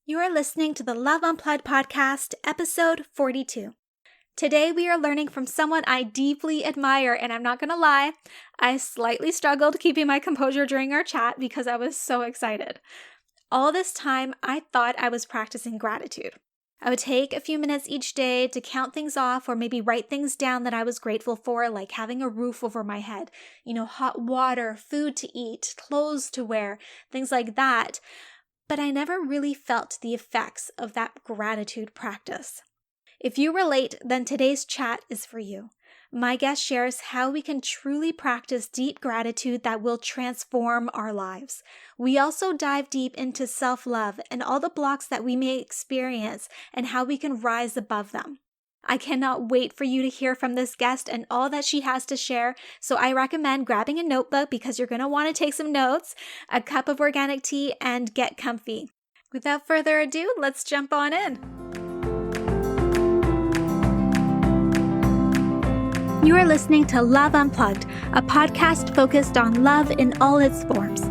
You are listening to the Love Unplugged podcast, episode 42. Today we are learning from someone I deeply admire, and I'm not going to lie, I slightly struggled keeping my composure during our chat because I was so excited. All this time, I thought I was practicing gratitude. I would take a few minutes each day to count things off or maybe write things down that I was grateful for, like having a roof over my head, hot water, food to eat, clothes to wear, things like that. But I never really felt the effects of that gratitude practice. If you relate, then today's chat is for you. My guest shares how we can truly practice deep gratitude that will transform our lives. We also dive deep into self-love and all the blocks that we may experience and how we can rise above them. I cannot wait for you to hear from this guest and all that she has to share, so I recommend grabbing a notebook because you're going to want to take some notes, a cup of organic tea, and get comfy. Without further ado, let's jump on in. You are listening to Love Unplugged, a podcast focused on love in all its forms.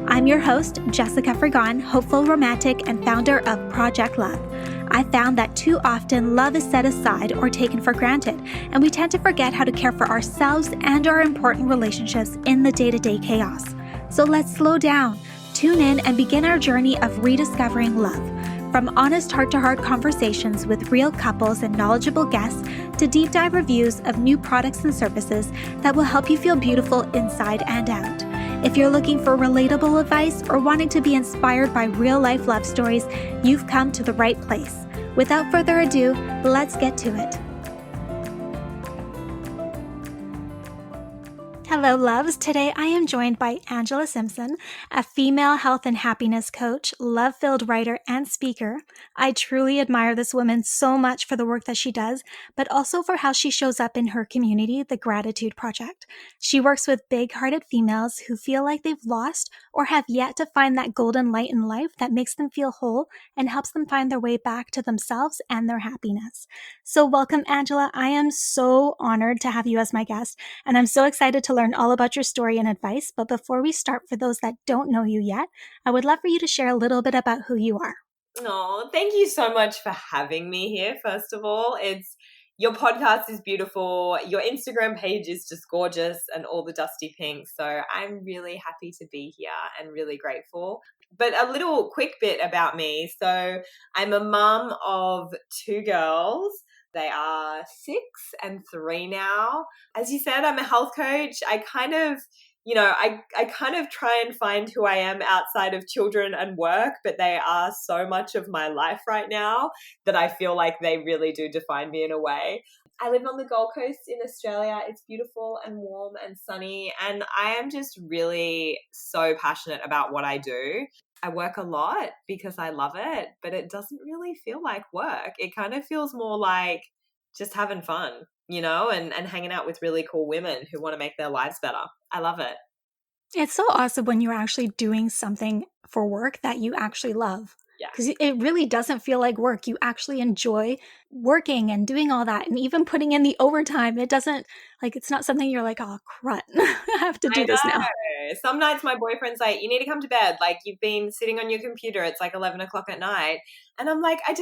I'm your host, Jessica Frigon, hopeful romantic and founder of Project Love. I found that too often love is set aside or taken for granted, and we tend to forget how to care for ourselves and our important relationships in the day-to-day chaos. So let's slow down, tune in, and begin our journey of rediscovering love. From honest heart-to-heart conversations with real couples and knowledgeable guests to deep dive reviews of new products and services that will help you feel beautiful inside and out. If you're looking for relatable advice or wanting to be inspired by real-life love stories, you've come to the right place. Without further ado, let's get to it. Hello, loves. Today I am joined by Angela Simson, a female health and happiness coach, love-filled writer, and speaker. I truly admire this woman so much for the work that she does, but also for how she shows up in her community, the Gratitude Project. She works with big-hearted females who feel like they've lost or have yet to find that golden light in life that makes them feel whole and helps them find their way back to themselves and their happiness. So welcome, Angela. I am so honored to have you as my guest, and I'm so excited to learn all about your story and advice. But before we start, for those that don't know you yet, I would love for you to share a little bit about who you are. Oh, thank you so much for having me here. First of all, your podcast is beautiful. Your Instagram page is just gorgeous and all the dusty pink. So I'm really happy to be here and really grateful. But a little quick bit about me. So I'm a mum of two girls. They are 6 and 3 now. As you said, I'm a health coach. I kind of try and find who I am outside of children and work, but they are so much of my life right now that I feel like they really do define me in a way. I live on the Gold Coast in Australia. It's beautiful and warm and sunny, and I am just really so passionate about what I do. I work a lot because I love it, but it doesn't really feel like work. It kind of feels more like just having fun, and hanging out with really cool women who want to make their lives better. I love it. It's so awesome when you're actually doing something for work that you actually love. Yeah. Because it really doesn't feel like work. You actually enjoy working and doing all that and even putting in the overtime. It's not something you're like, oh, crud, I have to do this now. Some nights my boyfriend's like, you need to come to bed. Like, you've been sitting on your computer. It's like 11 o'clock at night. And I'm like, I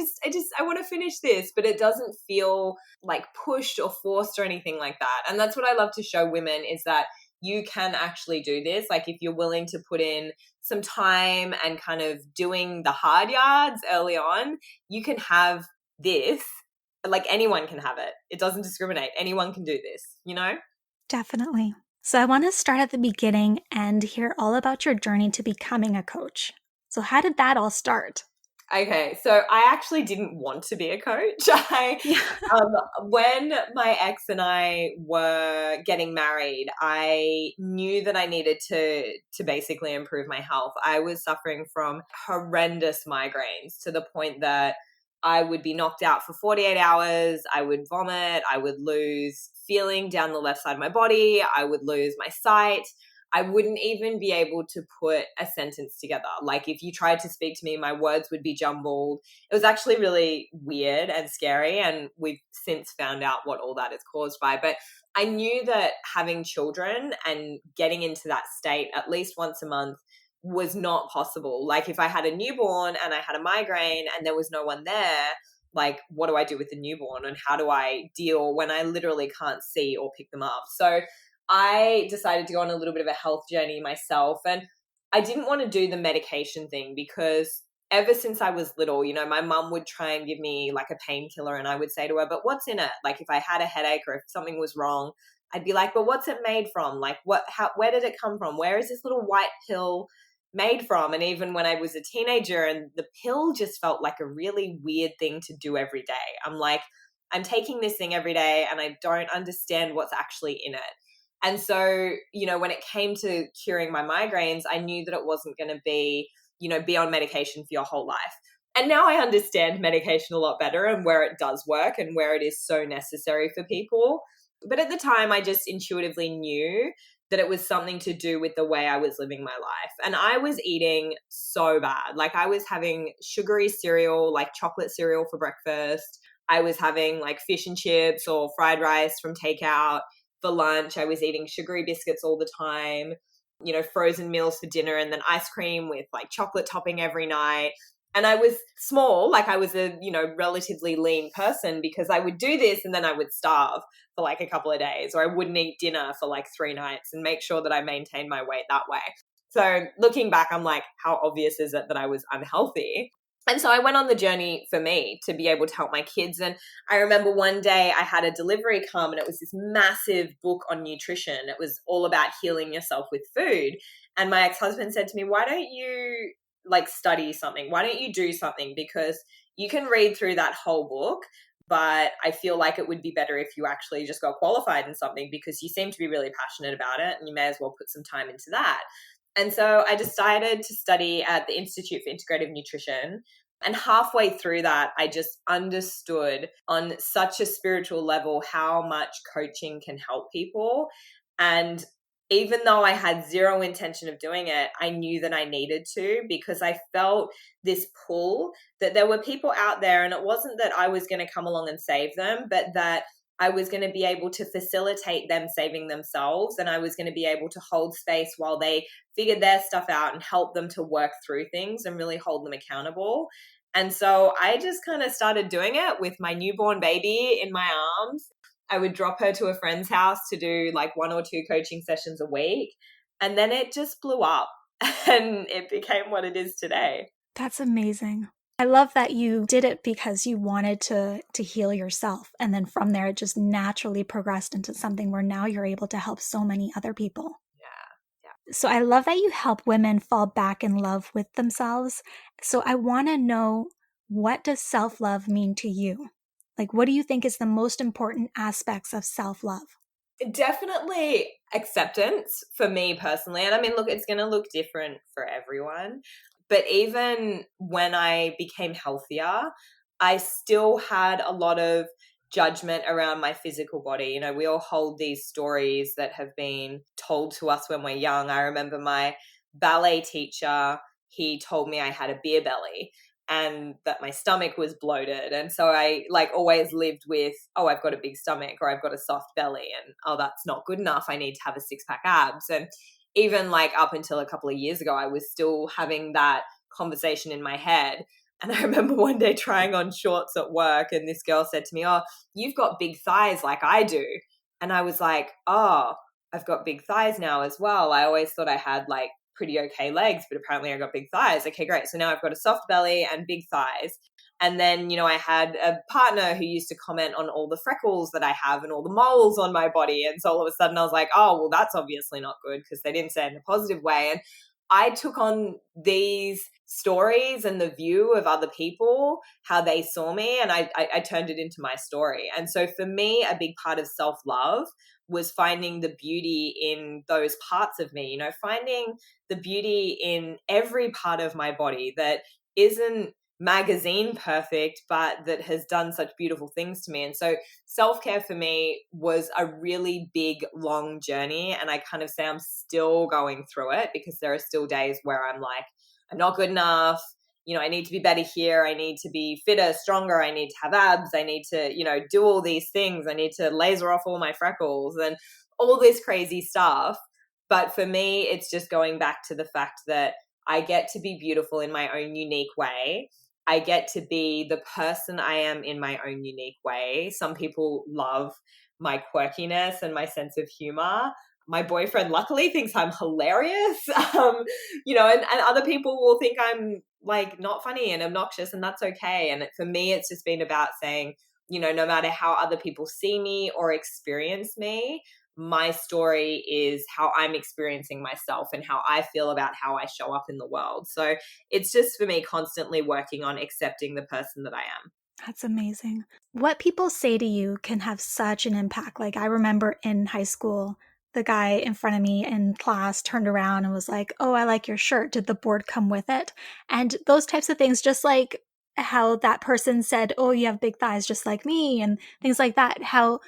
want to finish this, but it doesn't feel like pushed or forced or anything like that. And that's what I love to show women is that you can actually do this. Like, if you're willing to put in some time and kind of doing the hard yards early on, you can have this. Like, anyone can have it. It doesn't discriminate. Anyone can do this, Definitely. So I want to start at the beginning and hear all about your journey to becoming a coach. So how did that all start? Okay, so I actually didn't want to be a coach. When my ex and I were getting married, I knew that I needed to basically improve my health. I was suffering from horrendous migraines to the point that I would be knocked out for 48 hours. I would vomit. I would lose feeling down the left side of my body. I would lose my sight. I wouldn't even be able to put a sentence together. Like, if you tried to speak to me, my words would be jumbled. It was actually really weird and scary, and we've since found out what all that is caused by. But I knew that having children and getting into that state at least once a month was not possible. Like if I had a newborn and I had a migraine and there was no one there, like what do I do with the newborn and how do I deal when I literally can't see or pick them up? So I decided to go on a little bit of a health journey myself, and I didn't want to do the medication thing because ever since I was little, my mum would try and give me like a painkiller and I would say to her, but what's in it? Like if I had a headache or if something was wrong, I'd be like, but what's it made from? Like where did it come from? Where is this little white pill made from? And even when I was a teenager, and the pill just felt like a really weird thing to do every day. I'm like, I'm taking this thing every day and I don't understand what's actually in it. And so, when it came to curing my migraines, I knew that it wasn't going to be, be on medication for your whole life. And now I understand medication a lot better and where it does work and where it is so necessary for people. But at the time, I just intuitively knew that it was something to do with the way I was living my life. And I was eating so bad. Like I was having sugary cereal, like chocolate cereal for breakfast. I was having like fish and chips or fried rice from takeout. For lunch, I was eating sugary biscuits all the time, frozen meals for dinner, and then ice cream with like chocolate topping every night. And I was small, like I was a, relatively lean person because I would do this and then I would starve for like a couple of days, or I wouldn't eat dinner for like 3 nights and make sure that I maintained my weight that way. So looking back, I'm like, how obvious is it that I was unhealthy? And so I went on the journey for me to be able to help my kids. And I remember one day I had a delivery come and it was this massive book on nutrition. It was all about healing yourself with food. And my ex-husband said to me, why don't you like study something? Why don't you do something? Because you can read through that whole book, but I feel like it would be better if you actually just got qualified in something because you seem to be really passionate about it and you may as well put some time into that. And so I decided to study at the Institute for Integrative Nutrition. And halfway through that, I just understood on such a spiritual level how much coaching can help people. And even though I had zero intention of doing it, I knew that I needed to because I felt this pull that there were people out there, and it wasn't that I was going to come along and save them, but that I was going to be able to facilitate them saving themselves, and I was going to be able to hold space while they figured their stuff out and help them to work through things and really hold them accountable. And so I just kind of started doing it with my newborn baby in my arms. I would drop her to a friend's house to do like 1 or 2 coaching sessions a week. And then it just blew up and it became what it is today. That's amazing. I love that you did it because you wanted to heal yourself. And then from there, it just naturally progressed into something where now you're able to help so many other people. Yeah. So I love that you help women fall back in love with themselves. So I want to know, what does self-love mean to you? Like, what do you think is the most important aspects of self-love? Definitely acceptance for me personally. And I mean, look, it's going to look different for everyone. But even when I became healthier, I still had a lot of judgment around my physical body. We all hold these stories that have been told to us when we're young. I remember my ballet teacher, he told me I had a beer belly and that my stomach was bloated. And so I like always lived with, oh, I've got a big stomach or I've got a soft belly and, oh, that's not good enough. I need to have a 6-pack abs. And even like up until a couple of years ago, I was still having that conversation in my head. And I remember one day trying on shorts at work and this girl said to me, oh, you've got big thighs like I do. And I was like, oh, I've got big thighs now as well. I always thought I had like pretty okay legs, but apparently I got big thighs. Okay, great. So now I've got a soft belly and big thighs. And then, I had a partner who used to comment on all the freckles that I have and all the moles on my body. And so all of a sudden I was like, oh, well, that's obviously not good because they didn't say it in a positive way. And I took on these stories and the view of other people, how they saw me, and I turned it into my story. And so for me, a big part of self-love was finding the beauty in those parts of me, finding the beauty in every part of my body that isn't magazine perfect, but that has done such beautiful things to me. And so self-care for me was a really big, long journey. And I kind of say I'm still going through it because there are still days where I'm like, I'm not good enough. I need to be better here. I need to be fitter, stronger. I need to have abs. I need to, do all these things. I need to laser off all my freckles and all this crazy stuff. But for me, it's just going back to the fact that I get to be beautiful in my own unique way. I get to be the person I am in my own unique way. Some people love my quirkiness and my sense of humor. My boyfriend luckily thinks I'm hilarious. And other people will think I'm like not funny and obnoxious, and that's okay. And for me, it's just been about saying, no matter how other people see me or experience me, my story is how I'm experiencing myself and how I feel about how I show up in the world. So it's just for me constantly working on accepting the person that I am. That's amazing. What people say to you can have such an impact. Like, I remember in high school, the guy in front of me in class turned around and was like, "Oh, I like your shirt. Did the board come with it?" And those types of things, just like how that person said, "Oh, you have big thighs just like me," and things like that, how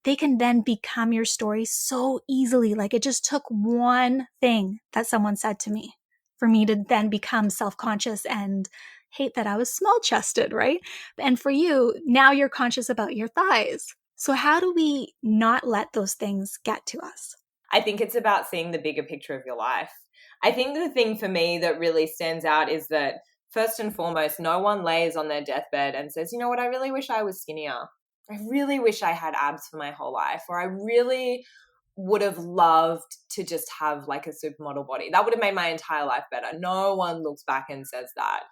they can then become your story so easily. Like, it just took one thing that someone said to me for me to then become self-conscious and hate that I was small chested, right? And for you, now you're conscious about your thighs. So how do we not let those things get to us? I think it's about seeing the bigger picture of your life. I think the thing for me that really stands out is that first and foremost, no one lays on their deathbed and says, you know what, I really wish I was skinnier. I really wish I had abs for my whole life, or I really would have loved to just have like a supermodel body. That would have made my entire life better. No one looks back and says that.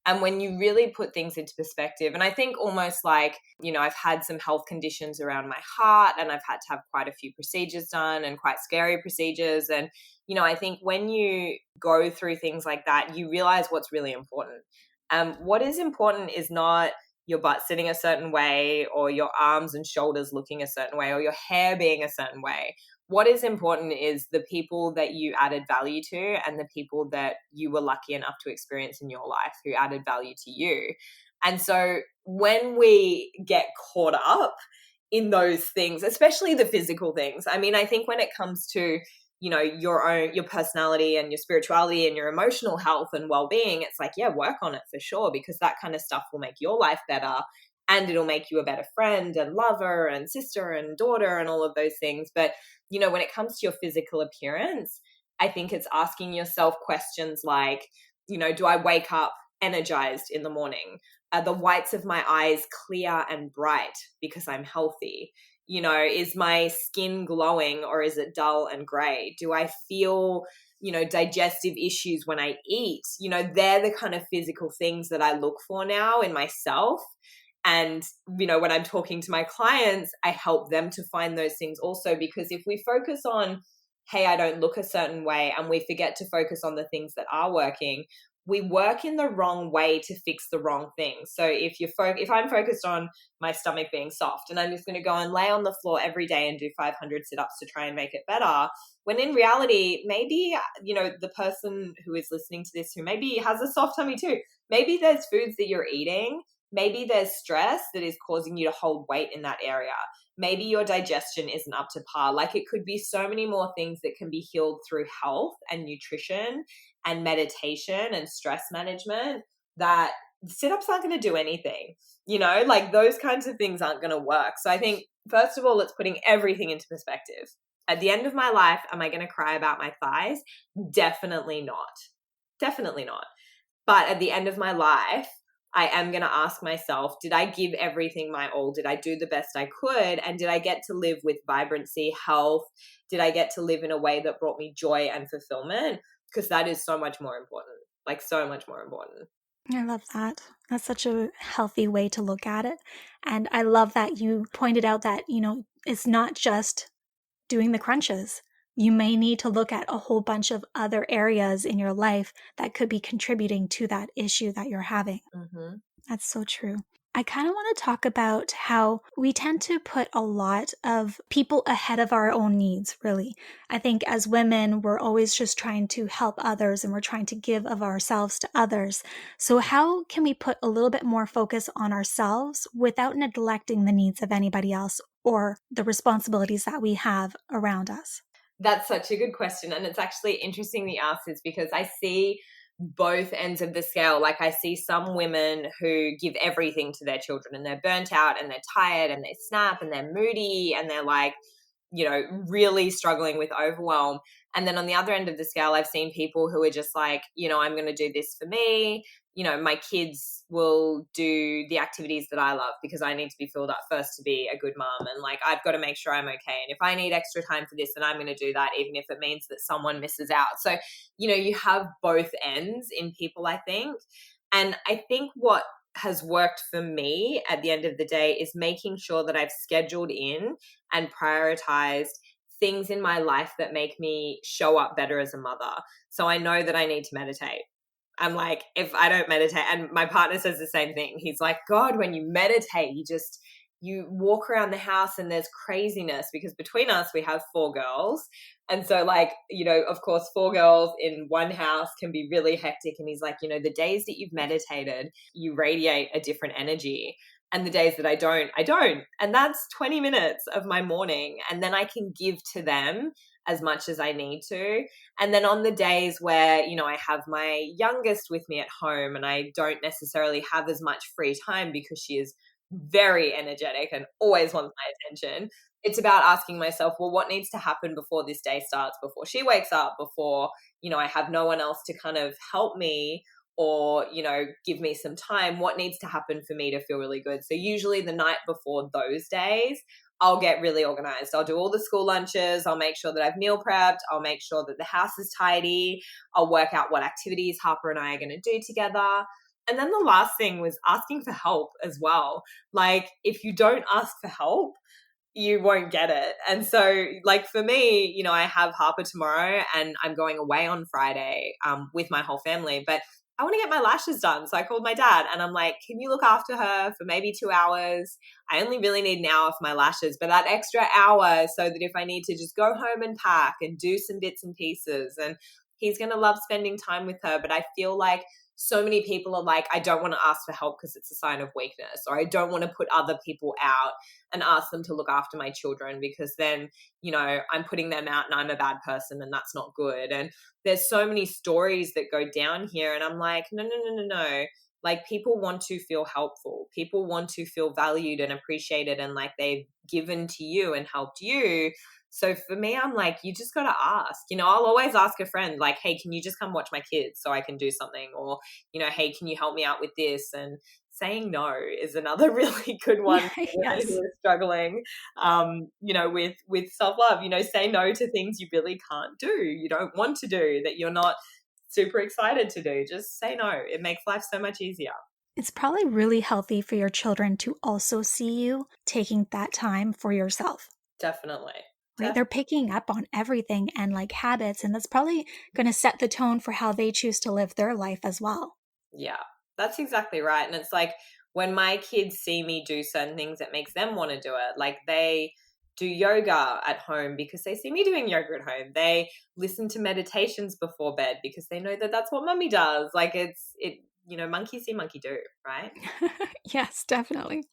And when you really put things into perspective, and I think almost like, I've had some health conditions around my heart, and I've had to have quite a few procedures done, and quite scary procedures. And, I think when you go through things like that, you realize what's really important. What is important is not your butt sitting a certain way, or your arms and shoulders looking a certain way, or your hair being a certain way. What is important is the people that you added value to, and the people that you were lucky enough to experience in your life who added value to you. And so when we get caught up in those things, especially the physical things, I mean, I think when it comes to, your personality and your spirituality and your emotional health and well-being, it's like, yeah, work on it for sure, because that kind of stuff will make your life better, and it'll make you a better friend and lover and sister and daughter and all of those things. But, when it comes to your physical appearance, I think it's asking yourself questions like, do I wake up energized in the morning? Are the whites of my eyes clear and bright because I'm healthy? Is my skin glowing, or is it dull and gray? Do I feel, digestive issues when I eat? They're the kind of physical things that I look for now in myself. And, when I'm talking to my clients, I help them to find those things also, because if we focus on, hey, I don't look a certain way, and we forget to focus on the things that are working, we work in the wrong way to fix the wrong things. So if I'm focused on my stomach being soft, and I'm just going to go and lay on the floor every day and do 500 sit-ups to try and make it better, when in reality, maybe, the person who is listening to this who maybe has a soft tummy too, maybe there's foods that you're eating, maybe there's stress that is causing you to hold weight in that area. Maybe your digestion isn't up to par. Like, it could be so many more things that can be healed through health and nutrition and meditation and stress management, that sit-ups aren't going to do anything. Like, those kinds of things aren't going to work. So I think, first of all, it's putting everything into perspective. At the end of my life, am I going to cry about my thighs? Definitely not. Definitely not. But at the end of my life, I am going to ask myself, did I give everything my all? Did I do the best I could? And did I get to live with vibrancy, health? Did I get to live in a way that brought me joy and fulfillment? Because that is so much more important, like so much more important. I love that. That's such a healthy way to look at it. And I love that you pointed out that, it's not just doing the crunches. You may need to look at a whole bunch of other areas in your life that could be contributing to that issue that you're having. Mm-hmm. That's so true. I kind of want to talk about how we tend to put a lot of people ahead of our own needs, really. I think as women, we're always just trying to help others, and we're trying to give of ourselves to others. So how can we put a little bit more focus on ourselves without neglecting the needs of anybody else or the responsibilities that we have around us? That's such a good question. And it's actually interesting that you ask this, because I see both ends of the scale. Like, I see some women who give everything to their children, and they're burnt out and they're tired and they snap and they're moody and they're like, really struggling with overwhelm. And then on the other end of the scale, I've seen people who are just like, I'm going to do this for me. My kids will do the activities that I love because I need to be filled up first to be a good mom. And like, I've got to make sure I'm okay. And if I need extra time for this, then I'm going to do that, even if it means that someone misses out. So, you have both ends in people, I think. And I think what has worked for me at the end of the day is making sure that I've scheduled in and prioritized things in my life that make me show up better as a mother. So I know that I need to meditate. I'm like, if I don't meditate, and my partner says the same thing. He's like, God, when you meditate, you walk around the house and there's craziness, because between us, we have 4 girls. And so like, of course, 4 girls in one house can be really hectic. And he's like, the days that you've meditated, you radiate a different energy. And the days that I don't. And that's 20 minutes of my morning. And then I can give to them as much as I need to. And then on the days where, I have my youngest with me at home and I don't necessarily have as much free time because she is very energetic and always wants my attention, it's about asking myself, well, what needs to happen before this day starts, before she wakes up, before, I have no one else to kind of help me or, give me some time. What needs to happen for me to feel really good? So usually the night before those days, I'll get really organized. I'll do all the school lunches. I'll make sure that I've meal prepped. I'll make sure that the house is tidy. I'll work out what activities Harper and I are going to do together. And then the last thing was asking for help as well. Like, if you don't ask for help, you won't get it. And so like for me, I have Harper tomorrow and I'm going away on Friday with my whole family, but I want to get my lashes done. So I called my dad and I'm like, can you look after her for maybe 2 hours? I only really need an hour for my lashes, but that extra hour so that if I need to just go home and pack and do some bits and pieces. And he's going to love spending time with her. But I feel like so many people are like, I don't want to ask for help because it's a sign of weakness, or I don't want to put other people out and ask them to look after my children because then, I'm putting them out and I'm a bad person and that's not good. And there's so many stories that go down here. And I'm like, no. Like, people want to feel helpful. People want to feel valued and appreciated and like they've given to you and helped you. So for me, I'm like, you just got to ask. I'll always ask a friend like, hey, can you just come watch my kids so I can do something? Or, hey, can you help me out with this? And saying no is another really good one for women who are struggling, with self-love. Say no to things you really can't do, you don't want to do, that you're not super excited to do. Just say no. It makes life so much easier. It's probably really healthy for your children to also see you taking that time for yourself. Definitely. Right? They're picking up on everything and like habits, and that's probably going to set the tone for how they choose to live their life as well. Yeah, that's exactly right. And it's like when my kids see me do certain things, it makes them want to do it. Like, they do yoga at home because they see me doing yoga at home. They listen to meditations before bed because they know that that's what mummy does. Like, monkey see, monkey do, right? Yes, definitely.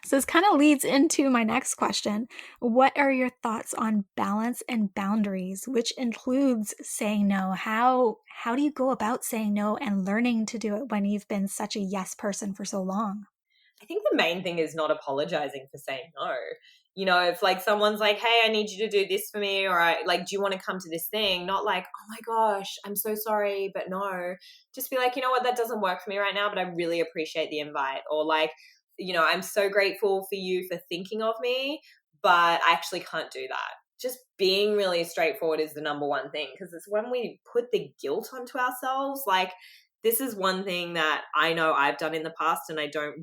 So this kind of leads into my next question. What are your thoughts on balance and boundaries, which includes saying no? How do you go about saying no and learning to do it when you've been such a yes person for so long? I think the main thing is not apologizing for saying no. If like someone's like, hey, I need you to do this for me, or I like, do you want to come to this thing? Not like, oh my gosh, I'm so sorry, but no. Just be like, you know what, that doesn't work for me right now, but I really appreciate the invite. Or like, I'm so grateful for you for thinking of me, but I actually can't do that. Just being really straightforward is the number one thing, because it's when we put the guilt onto ourselves. Like, this is one thing that I know I've done in the past, and I don't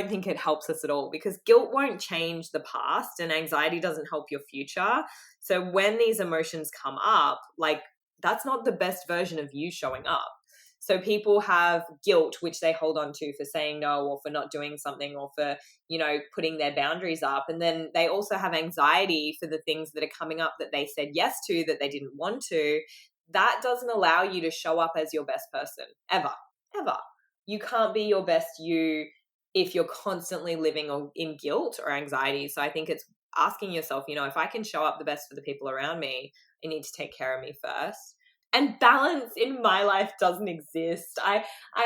think it helps us at all, because guilt won't change the past and anxiety doesn't help your future. So when these emotions come up, like, that's not the best version of you showing up. So people have guilt, which they hold on to for saying no, or for not doing something, or for, putting their boundaries up. And then they also have anxiety for the things that are coming up that they said yes to, that they didn't want to. That doesn't allow you to show up as your best person, ever. You can't be your best you if you're constantly living in guilt or anxiety. So I think it's asking yourself, if I can show up the best for the people around me, I need to take care of me first. And balance in my life doesn't exist. I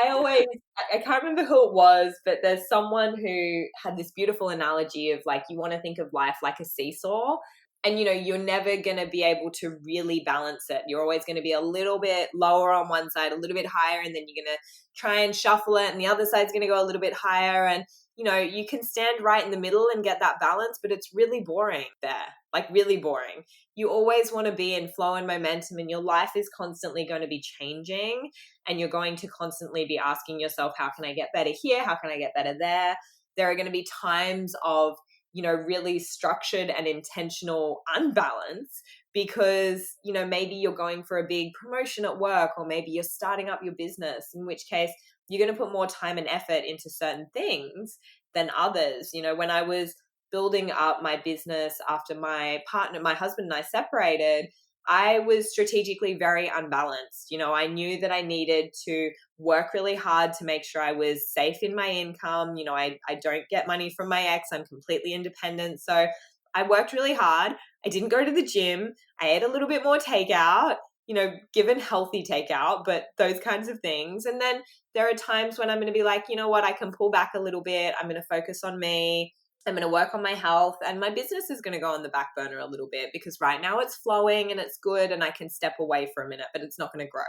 always, I can't remember who it was, but there's someone who had this beautiful analogy of like, you want to think of life like a seesaw. And, you're never going to be able to really balance it. You're always going to be a little bit lower on one side, a little bit higher, and then you're going to try and shuffle it. And the other side's going to go a little bit higher. And, you can stand right in the middle and get that balance, but it's really boring there, like really boring. You always want to be in flow and momentum, and your life is constantly going to be changing, and you're going to constantly be asking yourself, how can I get better here? How can I get better there? There are going to be times of, really structured and intentional unbalance because, maybe you're going for a big promotion at work, or maybe you're starting up your business, in which case you're going to put more time and effort into certain things than others. When I was building up my business after my husband and I separated, I was strategically very unbalanced. I knew that I needed to work really hard to make sure I was safe in my income. I don't get money from my ex. I'm completely independent. So I worked really hard. I didn't go to the gym. I ate a little bit more takeout, given healthy takeout, but those kinds of things. And then there are times when I'm going to be like, you know what, I can pull back a little bit. I'm going to focus on me. I'm going to work on my health, and my business is going to go on the back burner a little bit because right now it's flowing and it's good and I can step away for a minute, but it's not going to grow.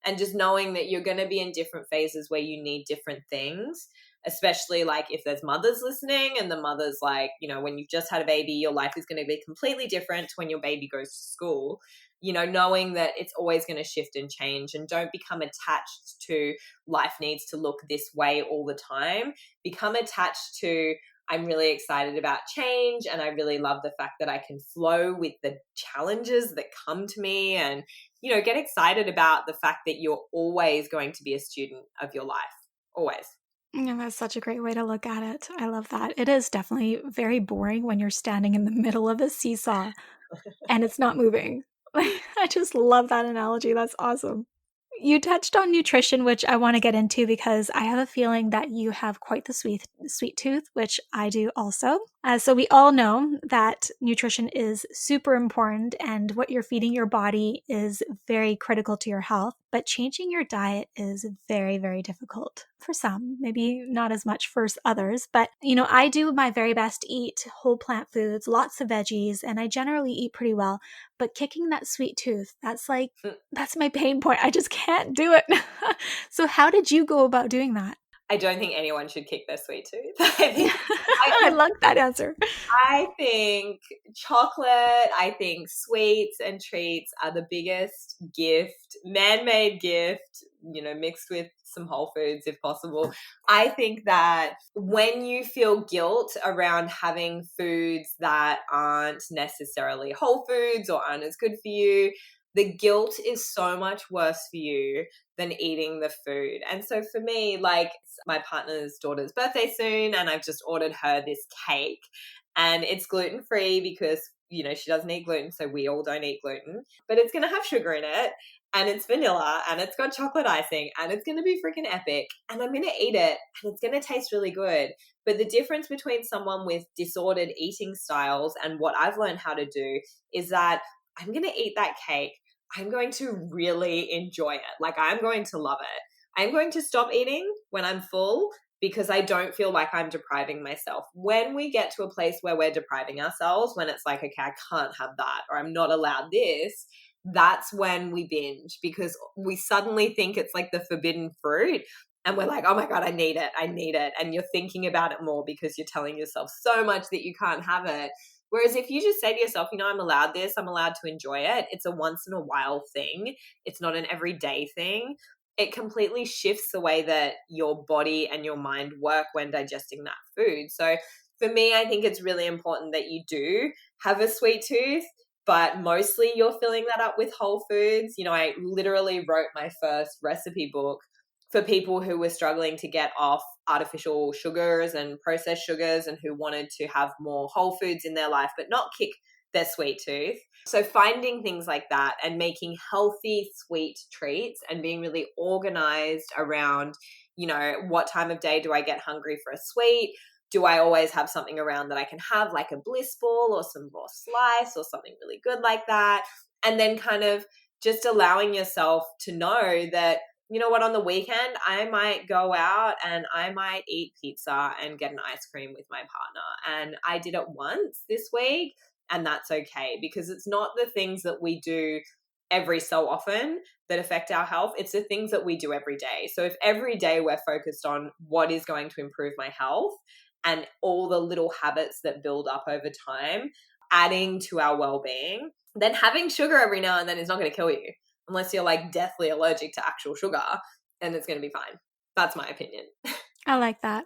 And just knowing that you're going to be in different phases where you need different things, especially like if there's mothers listening and the mother's like, when you've just had a baby, your life is going to be completely different to when your baby goes to school. Knowing that it's always going to shift and change, and don't become attached to life needs to look this way all the time. Become attached to, I'm really excited about change, and I really love the fact that I can flow with the challenges that come to me, and, get excited about the fact that you're always going to be a student of your life. Always. Yeah, that's such a great way to look at it. I love that. It is definitely very boring when you're standing in the middle of a seesaw and it's not moving. I just love that analogy. That's awesome. You touched on nutrition, which I want to get into because I have a feeling that you have quite the sweet tooth, which I do also. So we all know that nutrition is super important, and what you're feeding your body is very critical to your health. But changing your diet is very, very difficult for some, maybe not as much for others. But, I do my very best to eat whole plant foods, lots of veggies, and I generally eat pretty well. But kicking that sweet tooth, that's my pain point. I just can't do it. So how did you go about doing that? I don't think anyone should kick their sweet tooth. I I like that answer. chocolate, I think sweets and treats are the biggest gift, man-made gift, mixed with some whole foods if possible. I think that when you feel guilt around having foods that aren't necessarily whole foods or aren't as good for you, the guilt is so much worse for you than eating the food. And so for me, like, my partner's daughter's birthday soon, and I've just ordered her this cake, and it's gluten-free because, she doesn't eat gluten, so we all don't eat gluten, but it's going to have sugar in it, and it's vanilla, and it's got chocolate icing, and it's going to be freaking epic, and I'm going to eat it, and it's going to taste really good. But the difference between someone with disordered eating styles and what I've learned how to do is that I'm going to eat that cake. I'm going to really enjoy it. Like, I'm going to love it. I'm going to stop eating when I'm full because I don't feel like I'm depriving myself. When we get to a place where we're depriving ourselves, when it's like, okay, I can't have that, or I'm not allowed this, that's when we binge, because we suddenly think it's like the forbidden fruit. And we're like, oh my God, I need it. I need it. And you're thinking about it more because you're telling yourself so much that you can't have it. Whereas if you just say to yourself, I'm allowed this, I'm allowed to enjoy it, it's a once in a while thing, it's not an everyday thing, it completely shifts the way that your body and your mind work when digesting that food. So for me, I think it's really important that you do have a sweet tooth, but mostly you're filling that up with whole foods. I literally wrote my first recipe book for people who were struggling to get off artificial sugars and processed sugars, and who wanted to have more whole foods in their life but not kick their sweet tooth. So finding things like that and making healthy sweet treats and being really organized around, what time of day do I get hungry for a sweet? Do I always have something around that I can have, like a bliss ball or some raw slice or something really good like that? And then kind of just allowing yourself to know that, you know what, on the weekend, I might go out and I might eat pizza and get an ice cream with my partner. And I did it once this week, and that's okay, because it's not the things that we do every so often that affect our health. It's the things that we do every day. So if every day we're focused on what is going to improve my health and all the little habits that build up over time, adding to our well-being, then having sugar every now and then is not going to kill you, unless you're like deathly allergic to actual sugar, and it's going to be fine. That's my opinion. I like that.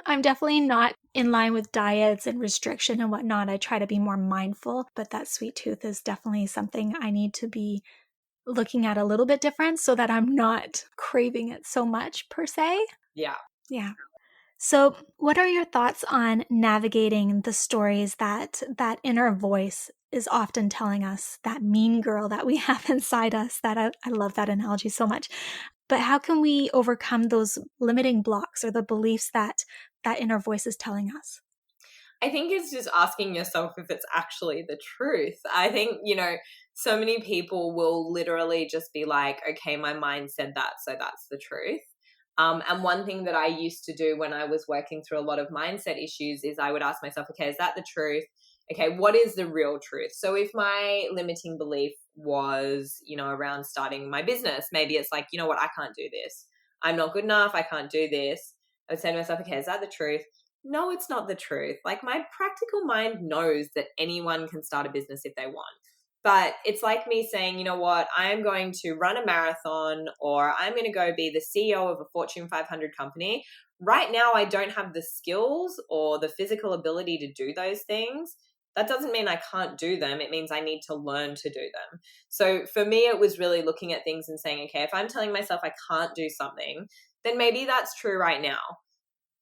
I'm definitely not in line with diets and restriction and whatnot. I try to be more mindful, but that sweet tooth is definitely something I need to be looking at a little bit different so that I'm not craving it so much per se. Yeah. Yeah. So, what are your thoughts on navigating the stories that inner voice is often telling us, that mean girl that we have inside us? That I love that analogy so much. But how can we overcome those limiting blocks or the beliefs that inner voice is telling us? I think it's just asking yourself if it's actually the truth. I think, so many people will literally just be like, okay, my mind said that, so that's the truth. And one thing that I used to do when I was working through a lot of mindset issues is I would ask myself, okay, is that the truth? Okay, what is the real truth? So if my limiting belief was, around starting my business, maybe it's like, you know what, I can't do this. I'm not good enough. I can't do this. I would say to myself, okay, is that the truth? No, it's not the truth. Like, my practical mind knows that anyone can start a business if they want. But it's like me saying, you know what, I'm going to run a marathon, or I'm going to go be the CEO of a Fortune 500 company. Right now, I don't have the skills or the physical ability to do those things. That doesn't mean I can't do them. It means I need to learn to do them. So for me, it was really looking at things and saying, okay, if I'm telling myself I can't do something, then maybe that's true right now.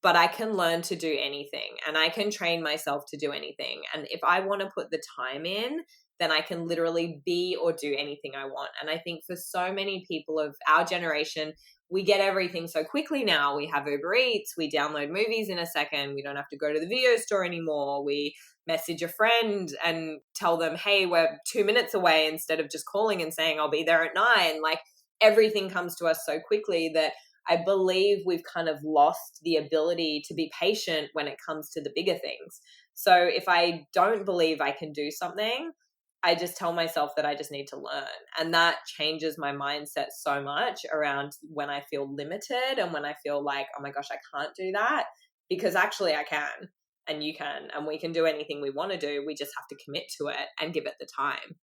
But I can learn to do anything, and I can train myself to do anything. And if I want to put the time in, then I can literally be or do anything I want. And I think for so many people of our generation, we get everything so quickly now. We have Uber Eats, we download movies in a second, we don't have to go to the video store anymore. We message a friend and tell them, hey, we're 2 minutes away, instead of just calling and saying, I'll be there at 9. Like, everything comes to us so quickly that I believe we've kind of lost the ability to be patient when it comes to the bigger things. So if I don't believe I can do something, I just tell myself that I just need to learn. And that changes my mindset so much around when I feel limited and when I feel like, oh my gosh, I can't do that, because actually I can, and you can, and we can do anything we want to do. We just have to commit to it and give it the time,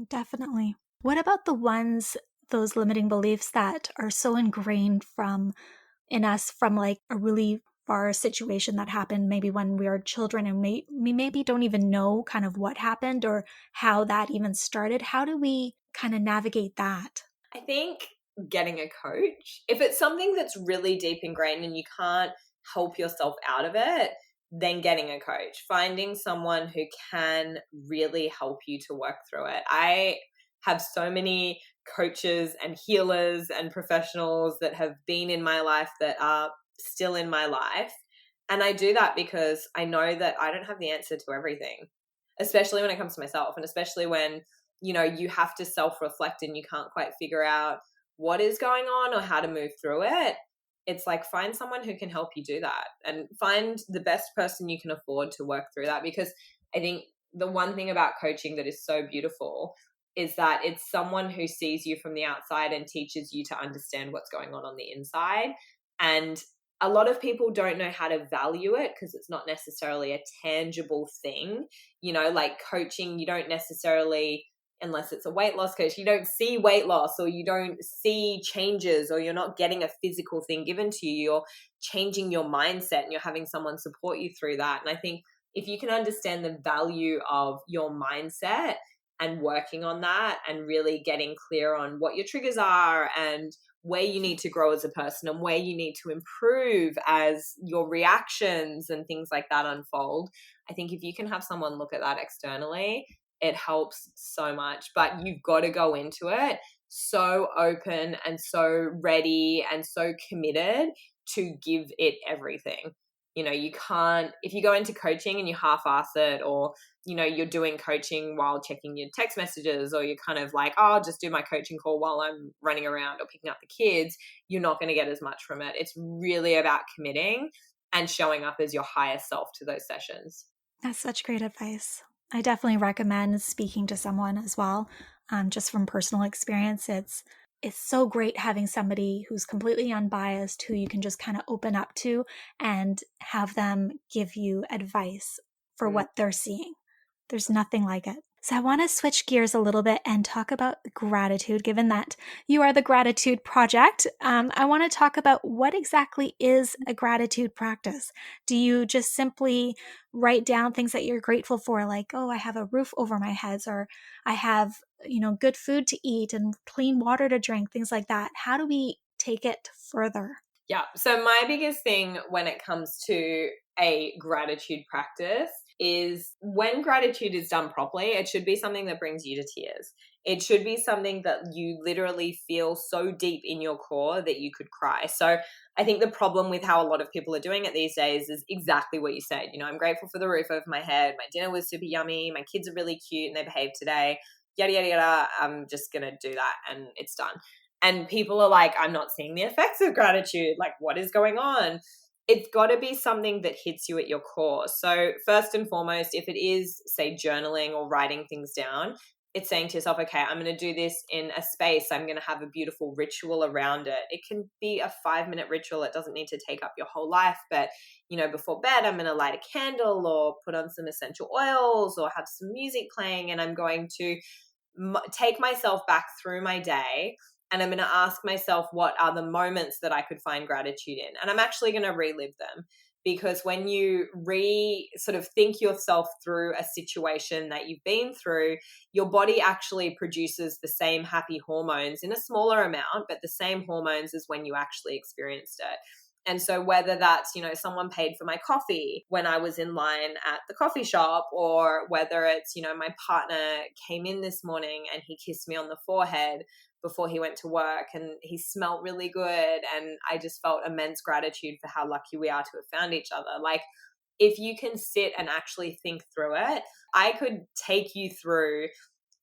Definitely. What about those limiting beliefs that are so ingrained in us from like a really far situation that happened maybe when we were children, and we maybe don't even know kind of what happened or how that even started? How do we kind of navigate that? I think getting a coach, if it's something that's really deep ingrained and you can't help yourself out of it, then getting a coach, finding someone who can really help you to work through it. I have so many coaches and healers and professionals that have been in my life that are still in my life. And I do that because I know that I don't have the answer to everything, especially when it comes to myself, and especially when, you have to self-reflect and you can't quite figure out what is going on or how to move through it. It's like, find someone who can help you do that, and find the best person you can afford to work through that. Because I think the one thing about coaching that is so beautiful is that it's someone who sees you from the outside and teaches you to understand what's going on the inside. And a lot of people don't know how to value it because it's not necessarily a tangible thing. Like coaching, you don't necessarily, unless it's a weight loss coach, you don't see weight loss, or you don't see changes, or you're not getting a physical thing given to you. You're changing your mindset and you're having someone support you through that. And I think if you can understand the value of your mindset and working on that and really getting clear on what your triggers are and where you need to grow as a person and where you need to improve as your reactions and things like that unfold, I think if you can have someone look at that externally, it helps so much. But you've got to go into it so open and so ready and so committed to give it everything. You can't, if you go into coaching and you half-ass it, or, you're doing coaching while checking your text messages, or you're kind of like, oh, I'll just do my coaching call while I'm running around or picking up the kids, you're not going to get as much from it. It's really about committing and showing up as your highest self to those sessions. That's such great advice. I definitely recommend speaking to someone as well. Just from personal experience, it's so great having somebody who's completely unbiased, who you can just kind of open up to and have them give you advice for what they're seeing. There's nothing like it. So I want to switch gears a little bit and talk about gratitude, given that you are the Gratitude Project. I want to talk about what exactly is a gratitude practice. Do you just simply write down things that you're grateful for, like, oh, I have a roof over my head, or I have, good food to eat and clean water to drink, things like that? How do we take it further? Yeah. So my biggest thing when it comes to a gratitude practice is, when gratitude is done properly, it should be something that brings you to tears. It should be something that you literally feel so deep in your core that you could cry. So I think the problem with how a lot of people are doing it these days is exactly what you said. I'm grateful for the roof over my head. My dinner was super yummy. My kids are really cute and they behaved today. Yada, yada, yada. I'm just going to do that and it's done. And people are like, I'm not seeing the effects of gratitude. Like, what is going on? It's got to be something that hits you at your core. So first and foremost, if it is, say, journaling or writing things down, it's saying to yourself, okay, I'm going to do this in a space. I'm going to have a beautiful ritual around it. It can be a 5-minute ritual. It doesn't need to take up your whole life. But, before bed, I'm going to light a candle or put on some essential oils or have some music playing. And I'm going to take myself back through my day. And I'm going to ask myself, what are the moments that I could find gratitude in? And I'm actually going to relive them, because when you sort of think yourself through a situation that you've been through, your body actually produces the same happy hormones in a smaller amount, but the same hormones as when you actually experienced it. And so whether that's, someone paid for my coffee when I was in line at the coffee shop, or whether it's, my partner came in this morning and he kissed me on the forehead before he went to work and he smelled really good, and I just felt immense gratitude for how lucky we are to have found each other. Like, if you can sit and actually think through it, I could take you through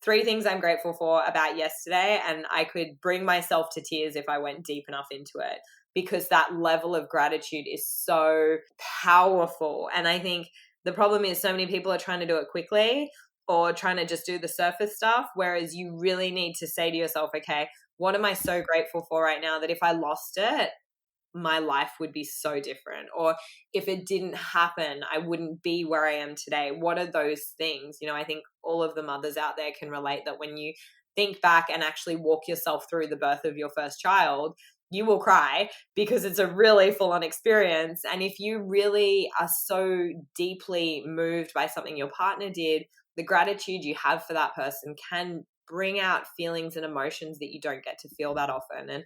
3 things I'm grateful for about yesterday, and I could bring myself to tears if I went deep enough into it, because that level of gratitude is so powerful. And I think the problem is, so many people are trying to do it quickly or trying to just do the surface stuff, whereas you really need to say to yourself, okay, what am I so grateful for right now that if I lost it, my life would be so different? Or if it didn't happen, I wouldn't be where I am today. What are those things? I think all of the mothers out there can relate that when you think back and actually walk yourself through the birth of your first child, you will cry, because it's a really full-on experience. And if you really are so deeply moved by something your partner did, the gratitude you have for that person can bring out feelings and emotions that you don't get to feel that often. And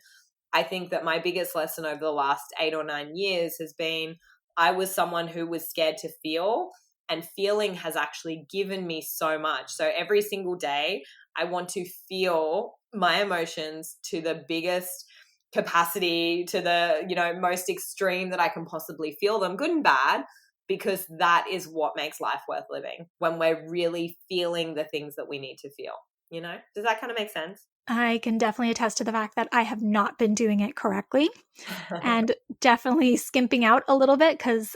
I think that my biggest lesson over the last 8 or 9 years has been, I was someone who was scared to feel, and feeling has actually given me so much. So every single day, I want to feel my emotions to the biggest capacity, to the, most extreme that I can possibly feel them, good and bad, because that is what makes life worth living, when we're really feeling the things that we need to feel. Does that kind of make sense? I can definitely attest to the fact that I have not been doing it correctly, and definitely skimping out a little bit, because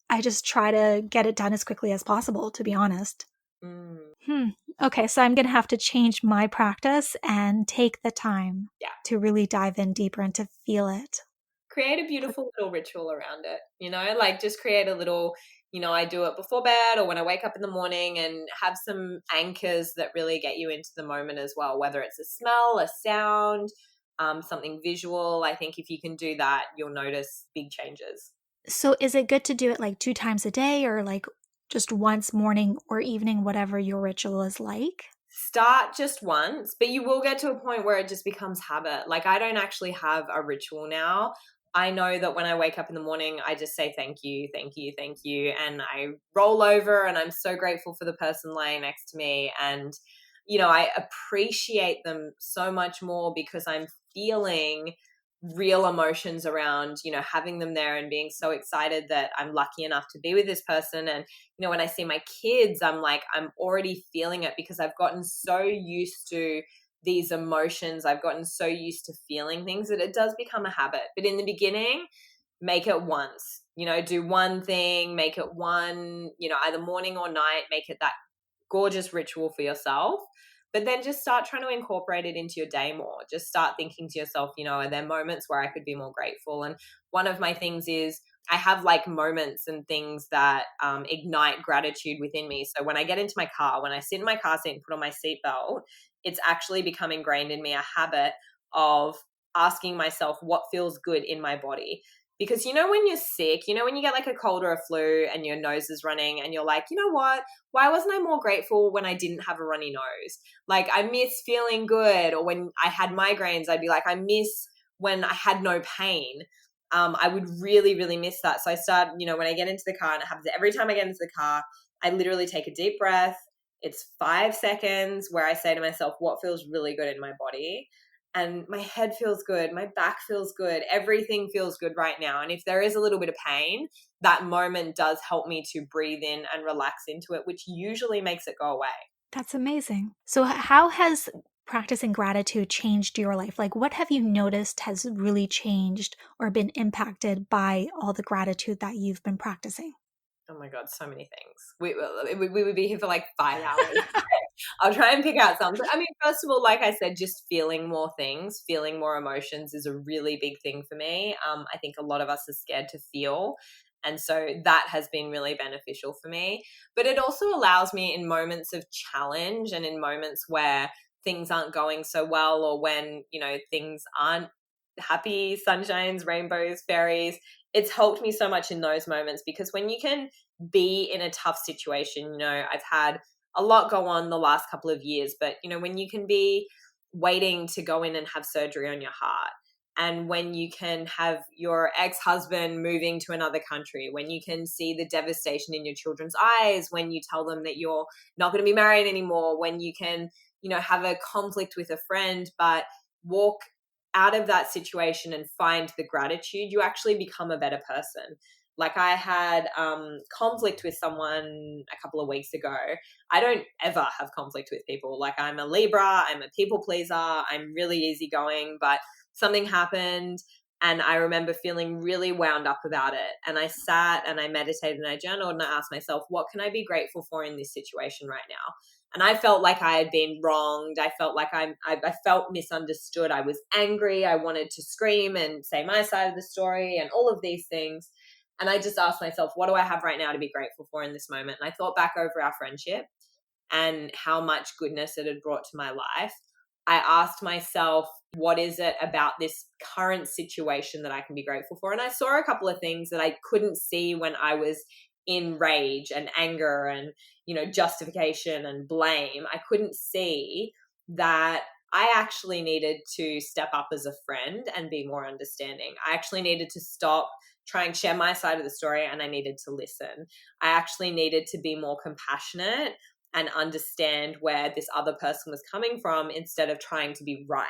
I just try to get it done as quickly as possible, to be honest. Mm, Okay, so I'm going to have to change my practice and take the time yeah. to really dive in deeper and to feel it. Create a beautiful little ritual around it, like just create a little, I do it before bed or when I wake up in the morning, and have some anchors that really get you into the moment as well, whether it's a smell, a sound, something visual. I think if you can do that, you'll notice big changes. So is it good to do it like 2 times a day, or like just once, morning or evening, whatever your ritual is like? Start just once, but you will get to a point where it just becomes habit. Like, I don't actually have a ritual now. I know that when I wake up in the morning, I just say thank you, thank you, thank you. And I roll over and I'm so grateful for the person laying next to me. And, I appreciate them so much more, because I'm feeling real emotions around, having them there and being so excited that I'm lucky enough to be with this person. And, when I see my kids, I'm like, I'm already feeling it because I've gotten so used to these emotions. I've gotten so used to feeling things that it does become a habit. But in the beginning, make it once, do one thing, make it one, either morning or night, make it that gorgeous ritual for yourself. But then just start trying to incorporate it into your day more. Just start thinking to yourself, are there moments where I could be more grateful? And one of my things is I have like moments and things that ignite gratitude within me. So when I get into my car, when I sit in my car seat and put on my seatbelt, it's actually become ingrained in me a habit of asking myself what feels good in my body. Because when you're sick, when you get like a cold or a flu and your nose is running and you're like, what? Why wasn't I more grateful when I didn't have a runny nose? Like, I miss feeling good. Or when I had migraines, I'd be like, I miss when I had no pain. I would really, really miss that. So I start, when I get into the car, and it happens every time I get into the car, I literally take a deep breath. It's 5 seconds where I say to myself, what feels really good in my body? And my head feels good. My back feels good. Everything feels good right now. And if there is a little bit of pain, that moment does help me to breathe in and relax into it, which usually makes it go away. That's amazing. So, how has practicing gratitude changed your life? Like, what have you noticed has really changed or been impacted by all the gratitude that you've been practicing? Oh my God, so many things. We would be here for like 5 hours. I'll try and pick out some. But I mean, first of all, like I said, just feeling more things, feeling more emotions is a really big thing for me. I think a lot of us are scared to feel. And so that has been really beneficial for me. But it also allows me in moments of challenge and in moments where things aren't going so well, or when, things aren't happy, sunshines, rainbows, fairies. It's helped me so much in those moments, because when you can be in a tough situation, I've had a lot go on the last couple of years, but when you can be waiting to go in and have surgery on your heart, and when you can have your ex-husband moving to another country, when you can see the devastation in your children's eyes, when you tell them that you're not going to be married anymore, when you can, have a conflict with a friend, but walk out of that situation and find the gratitude, you actually become a better person. Like, I had conflict with someone a couple of weeks ago. I don't ever have conflict with people. Like, I'm a Libra, I'm a people pleaser, I'm really easygoing, but something happened and I remember feeling really wound up about it. And I sat and I meditated and I journaled and I asked myself, what can I be grateful for in this situation right now? And I felt like I had been wronged. I felt like I felt misunderstood. I was angry. I wanted to scream and say my side of the story and all of these things. And I just asked myself, what do I have right now to be grateful for in this moment? And I thought back over our friendship and how much goodness it had brought to my life. I asked myself, what is it about this current situation that I can be grateful for? And I saw a couple of things that I couldn't see when I was in rage and anger and, justification and blame. I couldn't see that I actually needed to step up as a friend and be more understanding. I actually needed to stop trying to share my side of the story, and I needed to listen. I actually needed to be more compassionate and understand where this other person was coming from instead of trying to be right.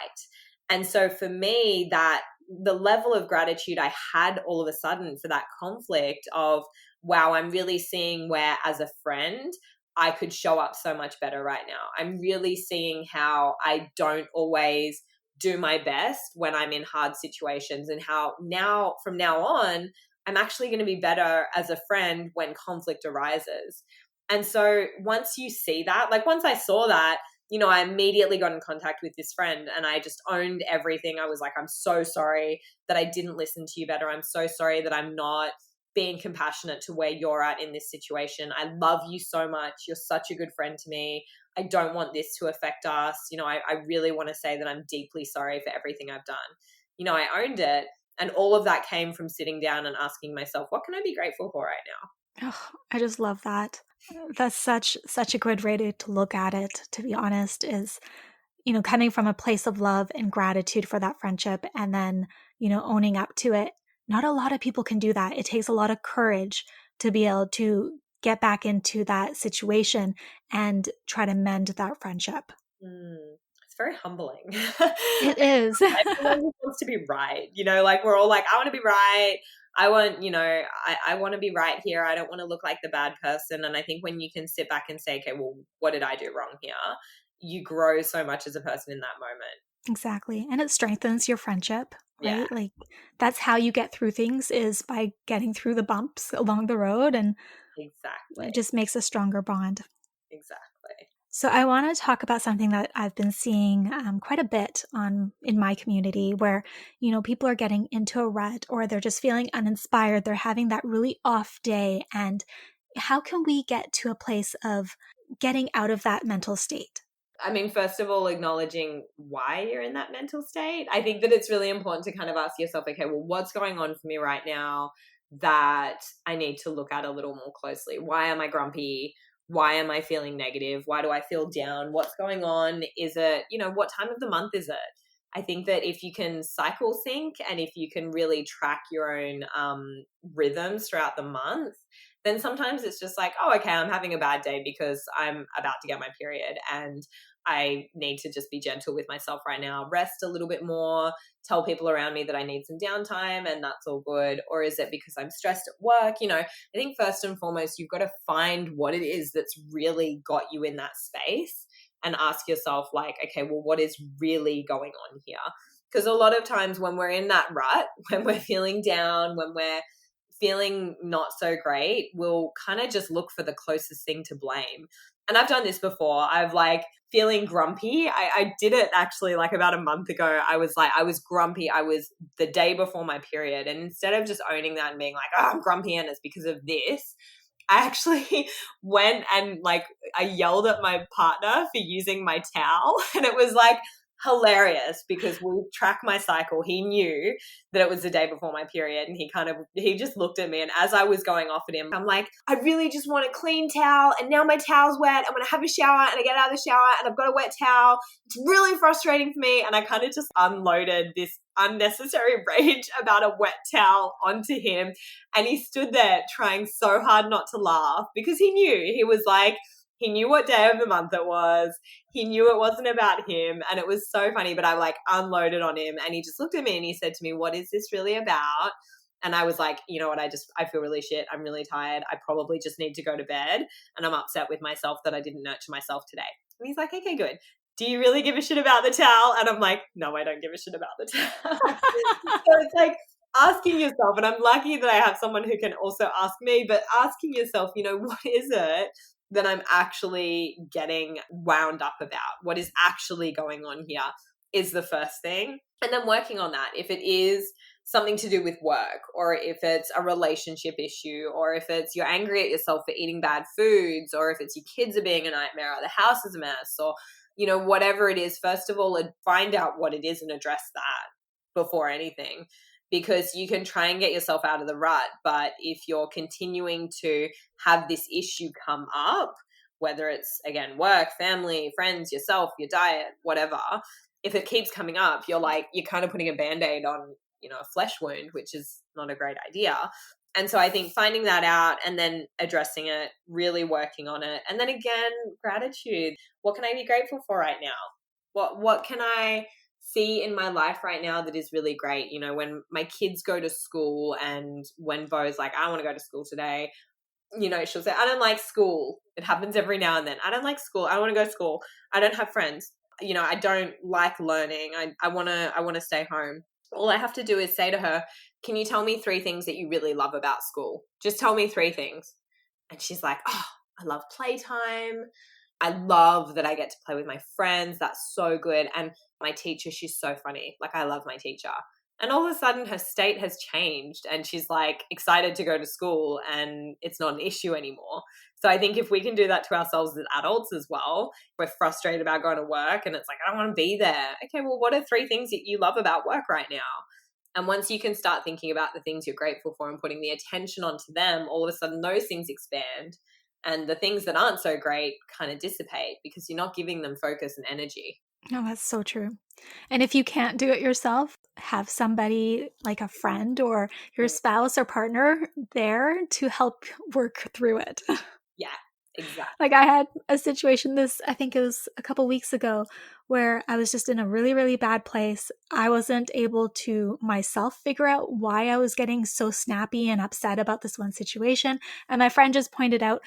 And so for me, that the level of gratitude I had all of a sudden for that conflict of, wow, I'm really seeing where as a friend I could show up so much better right now. I'm really seeing how I don't always do my best when I'm in hard situations, and how now, from now on, I'm actually going to be better as a friend when conflict arises. And so once you see that, like once I saw that, I immediately got in contact with this friend and I just owned everything. I was like, I'm so sorry that I didn't listen to you better. I'm so sorry that I'm not being compassionate to where you're at in this situation. I love you so much. You're such a good friend to me. I don't want this to affect us. I really want to say that I'm deeply sorry for everything I've done. I owned it. And all of that came from sitting down and asking myself, what can I be grateful for right now? Oh, I just love that. That's such a good way to look at it, to be honest, is, coming from a place of love and gratitude for that friendship and then, owning up to it. Not a lot of people can do that. It takes a lot of courage to be able to get back into that situation and try to mend that friendship. It's very humbling. It is. Everyone just wants to be right. Like we're all like, I want to be right. I want, I want to be right here. I don't want to look like the bad person. And I think when you can sit back and say, okay, well, what did I do wrong here? You grow so much as a person in that moment. Exactly. And it strengthens your friendship, Yeah, right? Like that's how you get through things is by getting through the bumps along the road, and it exactly. just makes a stronger bond. Exactly. So I want to talk about something that I've been seeing quite a bit on in my community, where people are getting into a rut or they're just feeling uninspired. They're having that really off day, and how can we get to a place of getting out of that mental state? I mean, first of all, acknowledging why you're in that mental state. I think that it's really important to kind of ask yourself, okay, well, what's going on for me right now that I need to look at a little more closely? Why am I grumpy? Why am I feeling negative? Why do I feel down? What's going on? Is it, what time of the month is it? I think that if you can cycle sync and if you can really track your own rhythms throughout the month, then sometimes it's just like, oh, okay, I'm having a bad day because I'm about to get my period and I need to just be gentle with myself right now, rest a little bit more, tell people around me that I need some downtime and that's all good. Or is it because I'm stressed at work? I think first and foremost, you've got to find what it is that's really got you in that space and ask yourself, like, okay, well, what is really going on here? Because a lot of times when we're in that rut, when we're feeling down, when we're feeling not so great, we'll kind of just look for the closest thing to blame. And I've done this before. I've like feeling grumpy. I did it actually like about a month ago. I was grumpy. I was the day before my period. And instead of just owning that and being like, oh, I'm grumpy and it's because of this, I actually went and like I yelled at my partner for using my towel. And it was like hilarious because we track my cycle. He knew that it was the day before my period and he just looked at me, and as I was going off at him, I'm like, I really just want a clean towel and now my towel's wet. I'm going to have a shower and I get out of the shower and I've got a wet towel. It's really frustrating for me. And I kind of just unloaded this unnecessary rage about a wet towel onto him. And he stood there trying so hard not to laugh because he knew what day of the month it was. He knew it wasn't about him. And it was so funny, but I like unloaded on him and he just looked at me and he said to me, what is this really about? And I was like, you know what? I feel really shit. I'm really tired. I probably just need to go to bed. And I'm upset with myself that I didn't nurture myself today. And he's like, okay, good. Do you really give a shit about the towel? And I'm like, no, I don't give a shit about the towel. So it's like asking yourself, and I'm lucky that I have someone who can also ask me, but asking yourself, what is it that I'm actually getting wound up about? What is actually going on here is the first thing. And then working on that. If it is something to do with work, or if it's a relationship issue, or if it's you're angry at yourself for eating bad foods, or if it's your kids are being a nightmare, or the house is a mess, or, whatever it is, first of all, find out what it is and address that before anything. Because you can try and get yourself out of the rut, but if you're continuing to have this issue come up, whether it's, again, work, family, friends, yourself, your diet, whatever, if it keeps coming up, you're kind of putting a Band-Aid on, a flesh wound, which is not a great idea. And so I think finding that out and then addressing it, really working on it. And then again, gratitude. What can I be grateful for right now? What can I see in my life right now that is really great? When my kids go to school and when Bo's like, I want to go to school today, she'll say, I don't like school. It happens every now and then. I don't like school. I want to go to school. I don't have friends. I don't like learning. I want to stay home. All I have to do is say to her, can you tell me 3 things that you really love about school? Just tell me 3 things. And she's like, oh, I love playtime. I love that I get to play with my friends. That's so good. And my teacher, she's so funny. Like, I love my teacher. And all of a sudden her state has changed and she's like excited to go to school and it's not an issue anymore. So I think if we can do that to ourselves as adults as well, we're frustrated about going to work and it's like, I don't want to be there. Okay, well, what are 3 things that you love about work right now? And once you can start thinking about the things you're grateful for and putting the attention onto them, all of a sudden those things expand and the things that aren't so great kind of dissipate because you're not giving them focus and energy. No, that's so true. And if you can't do it yourself, have somebody like a friend or your spouse or partner there to help work through it. Yeah, Exactly. Like I had a situation I think it was a couple weeks ago where I was just in a really, really bad place. I wasn't able to myself figure out why I was getting so snappy and upset about this one situation. And my friend just pointed out,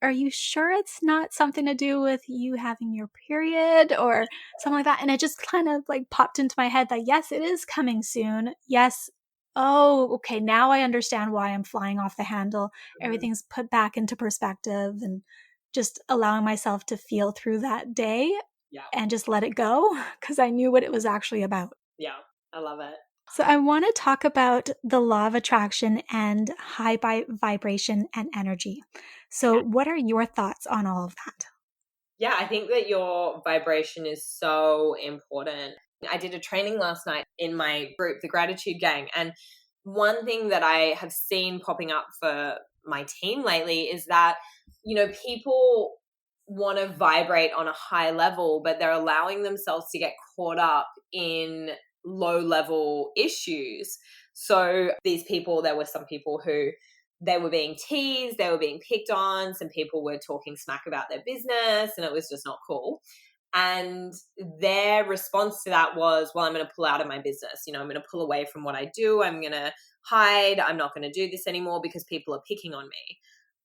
are you sure it's not something to do with you having your period or something like that? And it just kind of like popped into my head that yes, it is coming soon. Yes. Oh, okay. Now I understand why I'm flying off the handle. Mhm. Everything's put back into perspective and just allowing myself to feel through that day Yeah. and just let it go because I knew what it was actually about. Yeah. I love it. So, I want to talk about the law of attraction and high vibration and energy. So, what are your thoughts on all of that? Yeah, I think that your vibration is so important. I did a training last night in my group, the Gratitude Gang, and one thing that I have seen popping up for my team lately is that, people want to vibrate on a high level, but they're allowing themselves to get caught up in low level issues. So there were some people who they were being teased, they were being picked on, some people were talking smack about their business, and it was just not cool. And their response to that was, well, I'm going to pull out of my business. I'm going to pull away from what I do. I'm going to hide. I'm not going to do this anymore because people are picking on me.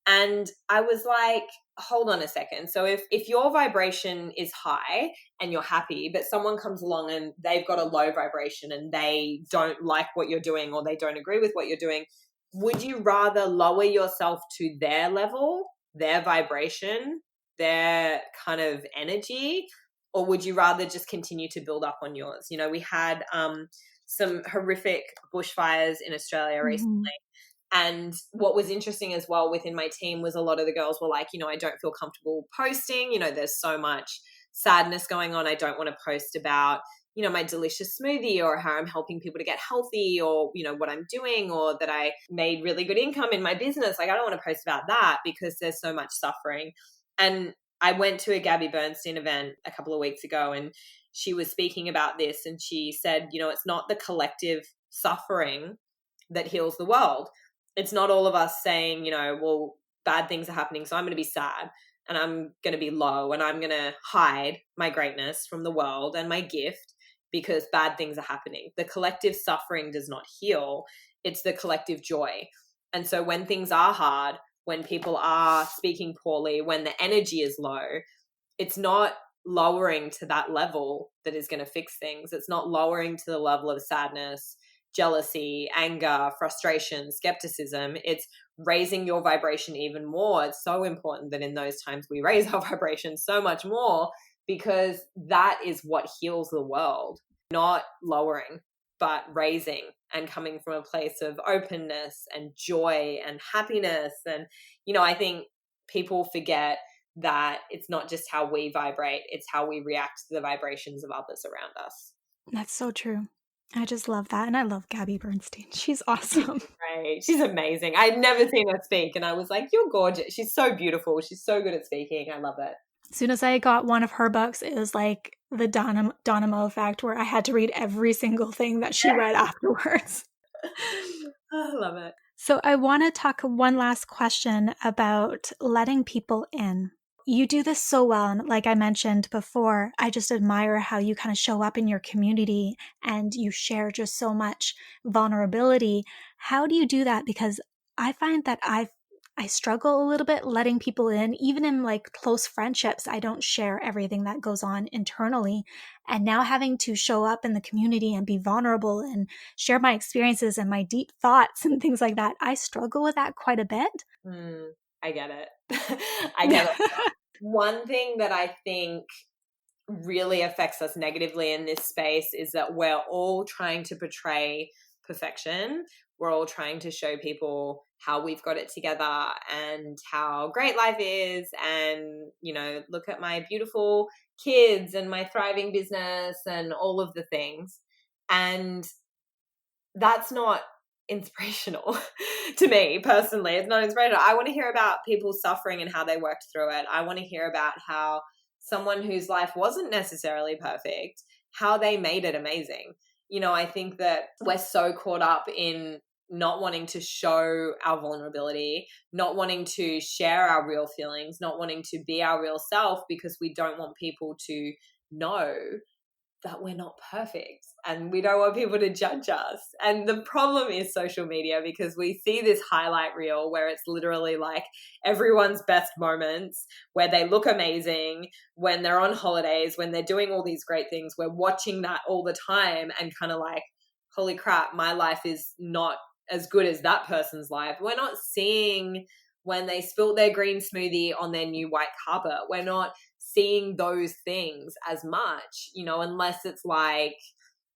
And I was like, hold on a second. So if your vibration is high and you're happy, but someone comes along and they've got a low vibration and they don't like what you're doing or they don't agree with what you're doing, would you rather lower yourself to their level, their vibration, their kind of energy, or would you rather just continue to build up on yours? We had some horrific bushfires in Australia recently. Mm-hmm. And what was interesting as well within my team was a lot of the girls were like, I don't feel comfortable posting. There's so much sadness going on. I don't want to post about, my delicious smoothie or how I'm helping people to get healthy or, what I'm doing or that I made really good income in my business. Like, I don't want to post about that because there's so much suffering. And I went to a Gabby Bernstein event a couple of weeks ago and she was speaking about this and she said, it's not the collective suffering that heals the world. It's not all of us saying, well, bad things are happening, so I'm going to be sad and I'm going to be low and I'm going to hide my greatness from the world and my gift because bad things are happening. The collective suffering does not heal. It's the collective joy. And so when things are hard, when people are speaking poorly, when the energy is low, it's not lowering to that level that is going to fix things. It's not lowering to the level of sadness, jealousy, anger, frustration, skepticism. It's raising your vibration even more. It's so important that in those times we raise our vibration so much more because that is what heals the world, not lowering, but raising and coming from a place of openness and joy and happiness. And, I think people forget that it's not just how we vibrate, it's how we react to the vibrations of others around us. That's so true. I just love that. And I love Gabby Bernstein. She's awesome. Right. She's amazing. I'd never seen her speak and I was like, you're gorgeous. She's so beautiful. She's so good at speaking. I love it. As soon as I got one of her books, it was like the Dynamo effect where I had to read every single thing that she read afterwards. I love it. So I want to talk one last question about letting people in. You do this so well. And like I mentioned before, I just admire how you kind of show up in your community and you share just so much vulnerability. How do you do that? Because I find that I struggle a little bit letting people in, even in like close friendships. I don't share everything that goes on internally. And now having to show up in the community and be vulnerable and share my experiences and my deep thoughts and things like that, I struggle with that quite a bit. I get it. I get it. One thing that I think really affects us negatively in this space is that we're all trying to portray perfection. We're all trying to show people how we've got it together and how great life is. And, look at my beautiful kids and my thriving business and all of the things. And that's not inspirational to me personally. It's not inspirational. I want to hear about people's suffering and how they worked through it. I want to hear about how someone whose life wasn't necessarily perfect, how they made it amazing. I think that we're so caught up in not wanting to show our vulnerability, not wanting to share our real feelings, not wanting to be our real self because we don't want people to know that we're not perfect and we don't want people to judge us. And the problem is social media, because we see this highlight reel where it's literally like everyone's best moments, where they look amazing, when they're on holidays, when they're doing all these great things. We're watching that all the time and kind of like, holy crap, my life is not as good as that person's life. We're not seeing when they spilt their green smoothie on their new white carpet. We're not seeing those things as much, unless it's like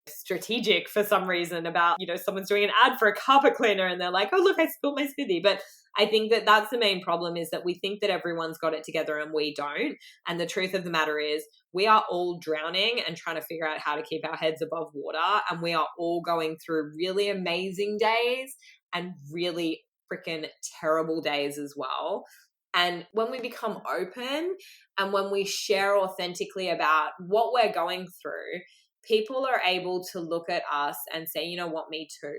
strategic for some reason about, someone's doing an ad for a carpet cleaner and they're like, oh, look, I spilled my smoothie. But I think that that's the main problem, is that we think that everyone's got it together and we don't. And the truth of the matter is we are all drowning and trying to figure out how to keep our heads above water. And we are all going through really amazing days and really freaking terrible days as well. And when we become open and when we share authentically about what we're going through, people are able to look at us and say, you know what, me too.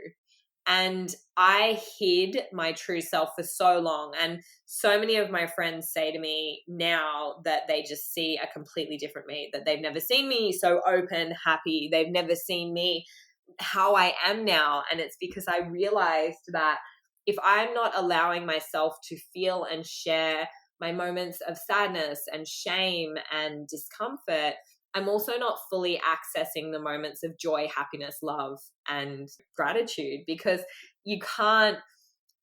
And I hid my true self for so long. And so many of my friends say to me now that they just see a completely different me, that they've never seen me so open, happy. They've never seen me how I am now. And it's because I realized that if I'm not allowing myself to feel and share my moments of sadness and shame and discomfort, I'm also not fully accessing the moments of joy, happiness, love, and gratitude, because you can't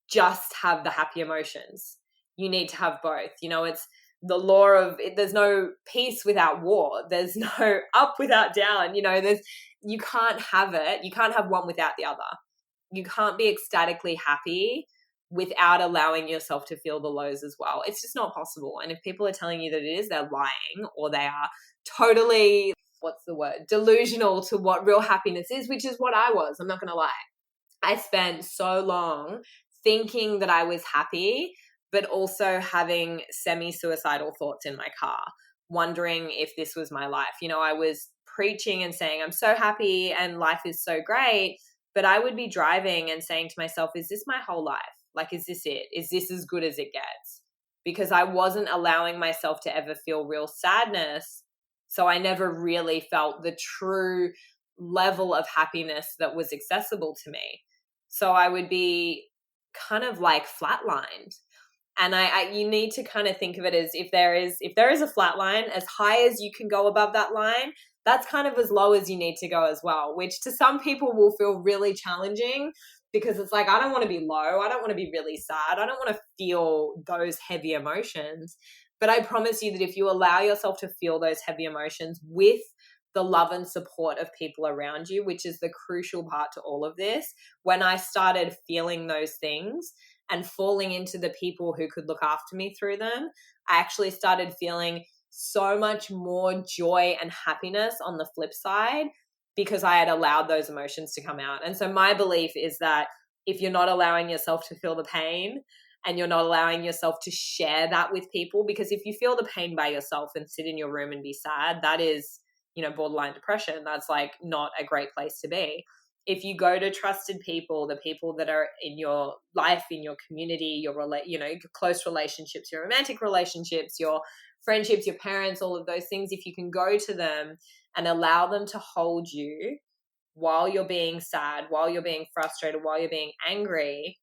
just have the happy emotions. You need to have both. It's the law of there's no peace without war. There's no up without down. You can't have it. You can't have one without the other. You can't be ecstatically happy without allowing yourself to feel the lows as well. It's just not possible. And if people are telling you that it is, they're lying, or they are totally, delusional to what real happiness is, which is what I was. I'm not going to lie. I spent so long thinking that I was happy, but also having semi-suicidal thoughts in my car, wondering if this was my life. I was preaching and saying, I'm so happy and life is so great. But I would be driving and saying to myself, is this my whole life? Like, is this it? Is this as good as it gets? Because I wasn't allowing myself to ever feel real sadness. So I never really felt the true level of happiness that was accessible to me. So I would be kind of like flatlined. And you need to kind of think of it as if there is a flat line, as high as you can go above that line, that's kind of as low as you need to go as well, which to some people will feel really challenging, because it's like, I don't want to be low. I don't want to be really sad. I don't want to feel those heavy emotions. But I promise you that if you allow yourself to feel those heavy emotions with the love and support of people around you, which is the crucial part to all of this, when I started feeling those things and falling into the people who could look after me through them, I actually started feeling so much more joy and happiness on the flip side, because I had allowed those emotions to come out. And so my belief is that if you're not allowing yourself to feel the pain and you're not allowing yourself to share that with people, because if you feel the pain by yourself and sit in your room and be sad, that is, borderline depression. That's like not a great place to be. If you go to trusted people, the people that are in your life, in your community, your close relationships, your romantic relationships, your friendships, your parents, all of those things, if you can go to them and allow them to hold you while you're being sad, while you're being frustrated, while you're being angry,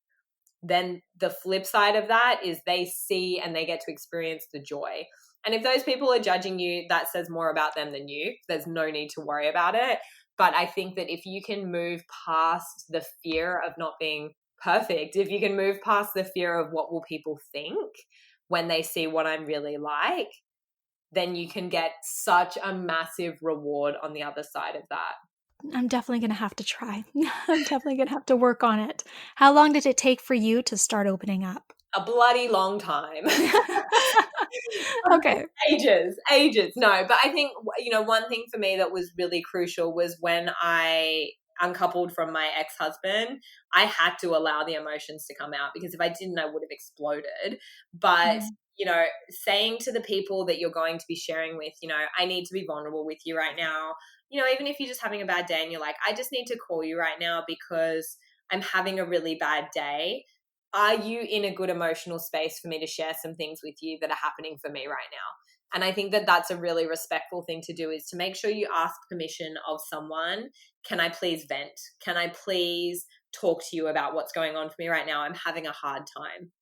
then the flip side of that is they see and they get to experience the joy. And if those people are judging you, that says more about them than you. There's no need to worry about it. But I think that if you can move past the fear of not being perfect, if you can move past the fear of what will people think when they see what I'm really like, then you can get such a massive reward on the other side of that. I'm definitely going to have to try. I'm definitely going to have to work on it. How long did it take for you to start opening up? A bloody long time. Okay. Ages. No, but I think, one thing for me that was really crucial was when I uncoupled from my ex-husband, I had to allow the emotions to come out, because if I didn't, I would have exploded. But, saying to the people that you're going to be sharing with, I need to be vulnerable with you right now. Even if you're just having a bad day and you're like, I just need to call you right now because I'm having a really bad day. Are you in a good emotional space for me to share some things with you that are happening for me right now? And I think that that's a really respectful thing to do, is to make sure you ask permission of someone. Can I please vent? Can I please talk to you about what's going on for me right now? I'm having a hard time.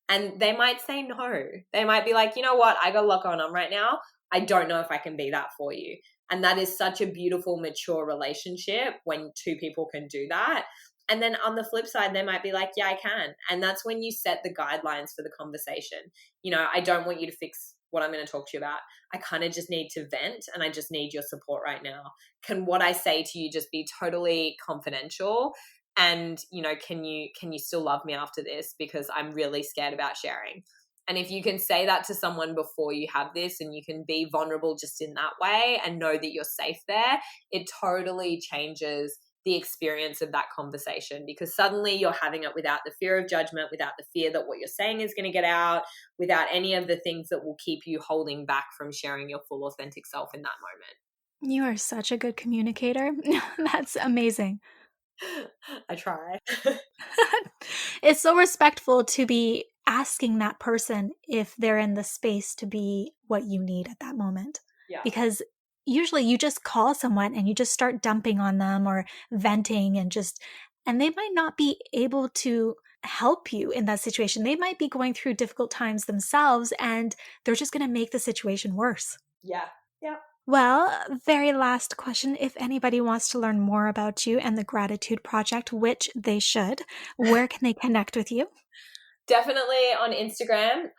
And they might say no. They might be like, you know what? I got a lot going on right now. I don't know if I can be that for you. And that is such a beautiful, mature relationship when two people can do that. And then on the flip side, they might be like, yeah, I can. And that's when you set the guidelines for the conversation. You know, I don't want you to fix what I'm going to talk to you about. I kind of just need to vent, and I just need your support right now. Can what I say to you just be totally confidential? And, you know, can you still love me after this? Because I'm really scared about sharing. And if you can say that to someone before you have this, and you can be vulnerable just in that way and know that you're safe there, it totally changes the experience of that conversation, because suddenly you're having it without the fear of judgment, without the fear that what you're saying is going to get out, without any of the things that will keep you holding back from sharing your full authentic self in that moment. You are such a good communicator. That's amazing. I try. It's so respectful to be asking that person if they're in the space to be what you need at that moment. Yeah. Because usually you just call someone and you just start dumping on them or venting, and they might not be able to help you in that situation. They might be going through difficult times themselves, and they're just going to make the situation worse. Yeah. Yeah. Well, very last question. If anybody wants to learn more about you and the Gratitude Project, which they should, where can they connect with you? Definitely on Instagram.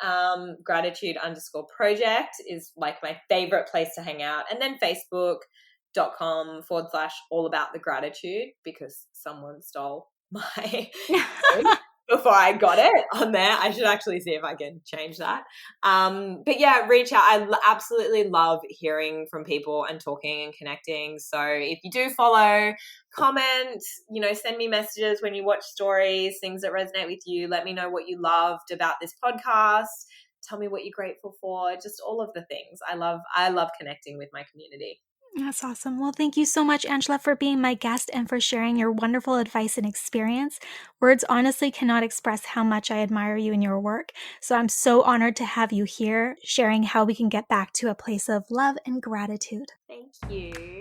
Gratitude_project is like my favorite place to hang out. And then Facebook.com/allaboutthegratitude, because someone stole my before I got it on there. I should actually see if I can change that. But yeah, reach out. I absolutely love hearing from people and talking and connecting. So if you do follow, comment, you know, send me messages when you watch stories, things that resonate with you. Let me know what you loved about this podcast. Tell me what you're grateful for. Just all of the things. I love connecting with my community. That's awesome. Well, thank you so much, Angela, for being my guest and for sharing your wonderful advice and experience. Words honestly cannot express how much I admire you and your work. So I'm so honored to have you here, sharing how we can get back to a place of love and gratitude. Thank you.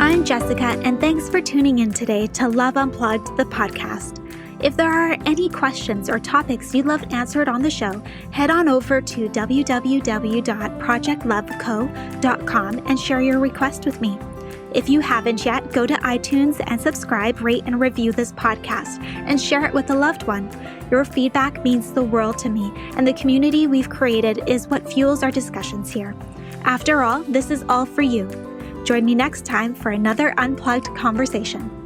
I'm Jessica, and thanks for tuning in today to Love Unplugged, the podcast. If there are any questions or topics you'd love answered on the show, head on over to www.projectloveco.com and share your request with me. If you haven't yet, go to iTunes and subscribe, rate, and review this podcast and share it with a loved one. Your feedback means the world to me, and the community we've created is what fuels our discussions here. After all, this is all for you. Join me next time for another unplugged conversation.